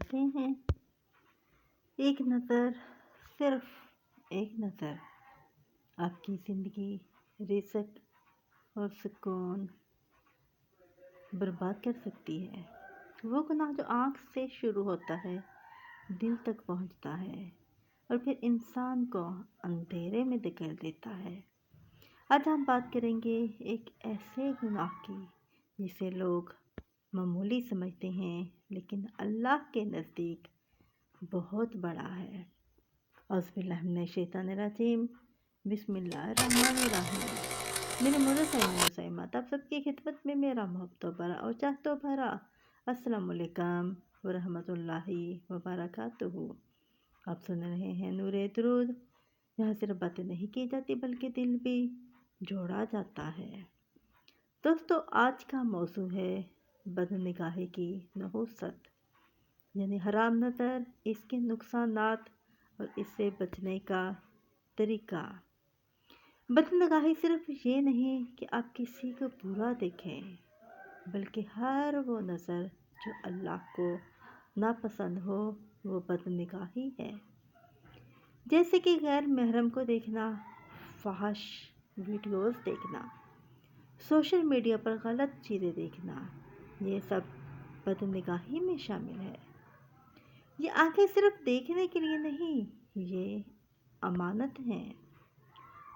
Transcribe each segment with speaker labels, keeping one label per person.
Speaker 1: جانتے ہیں، ایک نظر، صرف ایک نظر آپ کی زندگی، رزق اور سکون برباد کر سکتی ہے۔ وہ گناہ جو آنکھ سے شروع ہوتا ہے، دل تک پہنچتا ہے اور پھر انسان کو اندھیرے میں دھکیل دیتا ہے۔ آج ہم بات کریں گے ایک ایسے گناہ کی جسے لوگ معمولی سمجھتے ہیں لیکن اللہ کے نزدیک بہت بڑا ہے۔ اعوذ باللہ من الشیطان الرجیم، بسم اللہ الرحمن الرحیم۔ میرے مسلمات، آپ سب کی خدمت میں میرا محبتوں بھرا اور چاہتوں بھرا السلام علیکم ورحمۃ اللہ وبرکاتہ۔ آپ سن رہے ہیں نور درود، جہاں صرف باتیں نہیں کی جاتی بلکہ دل بھی جوڑا جاتا ہے۔ دوستو، آج کا موضوع ہے بد نگاہی کی نحوست، یعنی حرام نظر، اس کے نقصانات اور اس سے بچنے کا طریقہ۔ بد نگاہی صرف یہ نہیں کہ آپ کسی کو برا دیکھیں، بلکہ ہر وہ نظر جو اللہ کو ناپسند ہو وہ بد نگاہی ہے۔ جیسے کہ غیر محرم کو دیکھنا، فحش ویڈیوز دیکھنا، سوشل میڈیا پر غلط چیزیں دیکھنا، یہ سب بد نگاہی میں شامل ہے۔ یہ آنکھیں صرف دیکھنے کے لیے نہیں، یہ امانت ہیں۔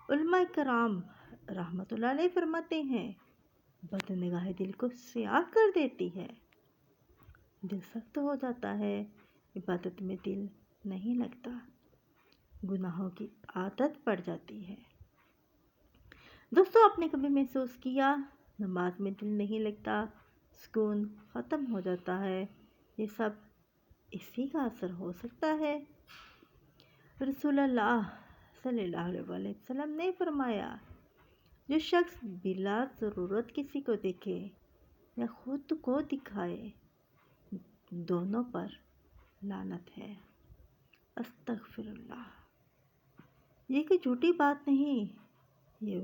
Speaker 1: علماء کرام رحمۃ اللہ علیہ فرماتے ہیں، بد نگاہی دل کو سیاہ کر دیتی ہے، دل سخت ہو جاتا ہے، عبادت میں دل نہیں لگتا، گناہوں کی عادت پڑ جاتی ہے۔ دوستو، آپ نے کبھی محسوس کیا نماز میں دل نہیں لگتا، سکون ختم ہو جاتا ہے؟ یہ سب اسی کا اثر ہو سکتا ہے۔ رسول اللہ صلی اللہ علیہ وسلم نے فرمایا، جو شخص بلا ضرورت کسی کو دیکھے یا خود کو دکھائے، دونوں پر لعنت ہے۔ استغفر اللہ۔ یہ کوئی جھوٹی بات نہیں، یہ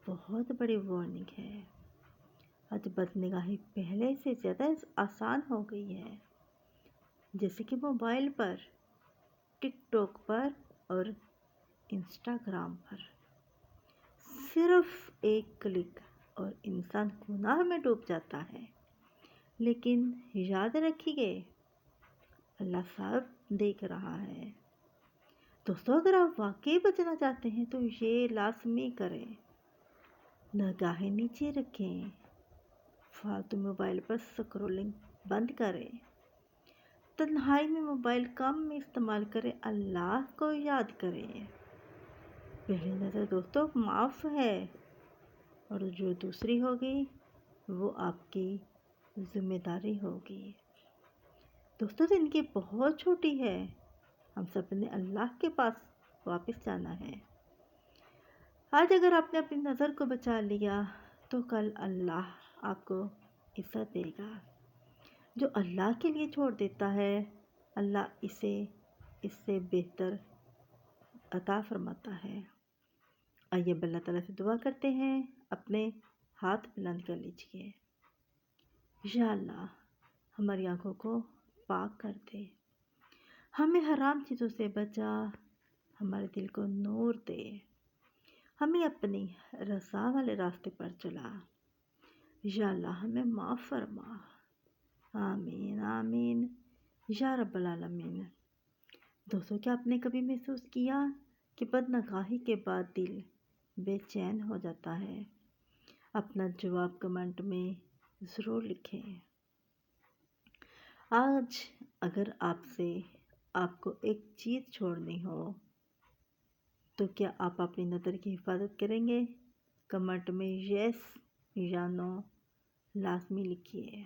Speaker 1: بہت بڑی وارننگ ہے۔ آج بد نگاہی پہلے سے زیادہ آسان ہو گئی ہے، جیسے کہ موبائل پر، ٹک ٹاک پر اور انسٹاگرام پر۔ صرف ایک کلک اور انسان گناہ میں ڈوب جاتا ہے۔ لیکن یاد رکھیے، اللہ سب دیکھ رہا ہے۔ دوستو، اگر آپ واقعی بچنا چاہتے ہیں تو یہ لازمی کریں، نگاہیں نیچے رکھیں، فالتو موبائل پر سکرولنگ بند کریں، تنہائی میں موبائل کم استعمال کریں، اللہ کو یاد کریں۔ پہلی نظر دوستو معاف ہے، اور جو دوسری ہوگی وہ آپ کی ذمہ داری ہوگی۔ دوستو، زندگی بہت چھوٹی ہے، ہم سب نے اللہ کے پاس واپس جانا ہے۔ آج اگر آپ نے اپنی نظر کو بچا لیا تو کل اللہ آپ کو عزت دے گا۔ جو اللہ کے لیے چھوڑ دیتا ہے، اللہ اس سے بہتر عطا فرماتا ہے۔ آئیے اب اللہ تعالیٰ سے دعا کرتے ہیں، اپنے ہاتھ بلند کر لیجئے۔ یا اللہ، ہماری آنکھوں کو پاک کر دے، ہمیں حرام چیزوں سے بچا، ہمارے دل کو نور دے، ہمیں اپنی رضا والے راستے پر چلا۔ یا اللہ، ہمیں معاف فرما۔ آمین آمین یا رب العالمین۔ دوستو، کیا آپ نے کبھی محسوس کیا کہ بد نگاہی کے بعد دل بے چین ہو جاتا ہے؟ اپنا جواب کمنٹ میں ضرور لکھیں۔ آج اگر آپ کو ایک چیز چھوڑنی ہو تو کیا آپ اپنی نظر کی حفاظت کریں گے؟ کمنٹ میں یس یا نو لازمی لکھیے۔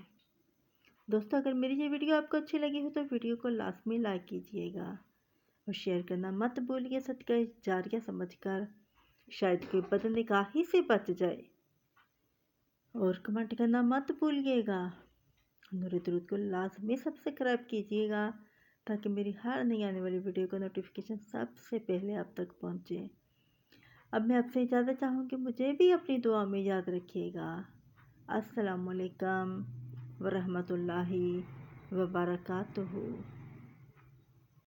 Speaker 1: دوستو، اگر میری یہ ویڈیو آپ کو اچھی لگی ہو تو ویڈیو کو لازمی لائک کیجیے گا اور شیئر کرنا مت بھولیے، صدقہ جاریہ سمجھ کر، شاید کوئی بد نگاہی سے بچ جائے۔ اور کمنٹ کرنا مت بھولیے گا۔ نور درود کو لازمی سبسکرائب کیجیے گا تاکہ میری ہر نئی آنے والی ویڈیو کا نوٹیفیکیشن سب سے پہلے آپ تک پہنچے۔ اب میں آپ سے اجازت چاہوں گی، مجھے بھی اپنی دعا میں یاد رکھیے گا۔ السلام علیکم ورحمۃ اللہ وبرکاتہ۔